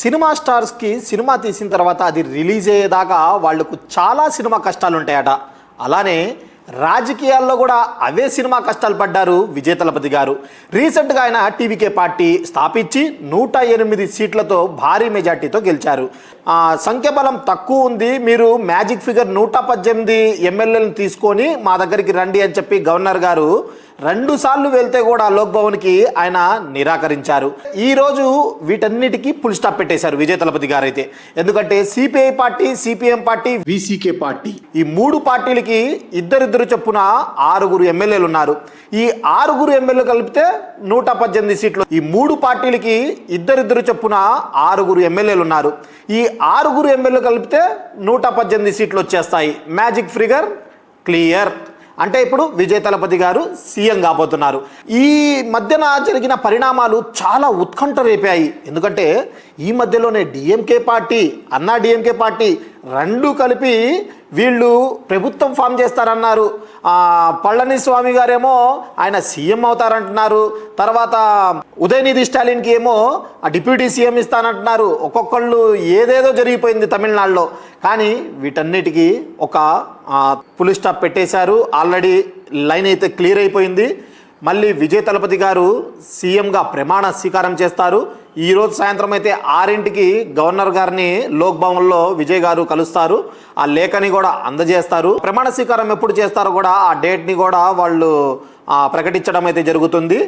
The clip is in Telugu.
సినిమా స్టార్స్కి సినిమా తీసిన తర్వాత అది రిలీజ్ అయ్యేదాకా వాళ్లకు చాలా సినిమా కష్టాలు ఉంటాయట. అలానే రాజకీయాల్లో కూడా అవే సినిమా కష్టాలు పడ్డారు విజయ్ తలపతి గారు. రీసెంట్గా ఆయన టీవీకే పార్టీ స్థాపించి 108 సీట్లతో భారీ మెజార్టీతో గెలిచారు. సంఖ్యాబలం తక్కువ ఉంది, మీరు మ్యాజిక్ ఫిగర్ 118 ఎమ్మెల్యేలను తీసుకొని మా దగ్గరికి రండి అని చెప్పి గవర్నర్ గారు 2 సార్లు వెళ్తే కూడా లోక్ భవన్కి ఆయన నిరాకరించారు. ఈరోజు వీటన్నిటికీ ఫుల్ స్టాప్ పెట్టేశారు విజయ్ తలపతి గారు అయితే. ఎందుకంటే CPI party, CPM party, VCK party ఈ 3 పార్టీలకి ఇద్దరిద్దరు చొప్పున 6 ఎమ్మెల్యేలు ఉన్నారు. ఈ 6 ఎమ్మెల్యేలు కలిపితే 118 సీట్లు. ఈ 3 పార్టీలకి ఇద్దరిద్దరు చొప్పున 6 ఎమ్మెల్యేలు ఉన్నారు. ఈ 6 ఎమ్మెల్యేలు కలిపితే 118 సీట్లు వచ్చేస్తాయి. Magic figure clear. అంటే ఇప్పుడు విజయ్ తలపతి గారు సీఎం కాబోతున్నారు. ఈ మధ్యన జరిగిన పరిణామాలు చాలా ఉత్కంఠ రేపాయి. ఎందుకంటే ఈ మధ్యలోనే డిఎంకే పార్టీ, అన్నా డిఎంకే పార్టీ 2 కలిపి వీళ్ళు ప్రభుత్వం ఫామ్ చేస్తారన్నారు. పళనిస్వామి గారేమో ఆయన సీఎం అవుతారంటున్నారు. తర్వాత ఉదయనిధి స్టాలిన్కి ఏమో డిప్యూటీ సీఎం ఇస్తానంటున్నారు. ఒక్కొక్కళ్ళు ఏదేదో జరిగిపోయింది తమిళనాడులో. కానీ వీటన్నిటికీ ఒక ఫుల్ స్టాప్ పెట్టేశారు. ఆల్రెడీ లైన్ అయితే క్లియర్ అయిపోయింది. మళ్ళీ విజయ్ తలపతి గారు సీఎంగా ప్రమాణ స్వీకారం చేస్తారు. ఈరోజు సాయంత్రం అయితే 6ంటికి గవర్నర్ గారిని లోక్ భవన్లో విజయ్ గారు కలుస్తారు. ఆ లేఖని కూడా అందజేస్తారు. ప్రమాణ స్వీకారం ఎప్పుడు చేస్తారో కూడా ఆ డేట్ని కూడా వాళ్ళు ప్రకటించడం అయితే జరుగుతుంది.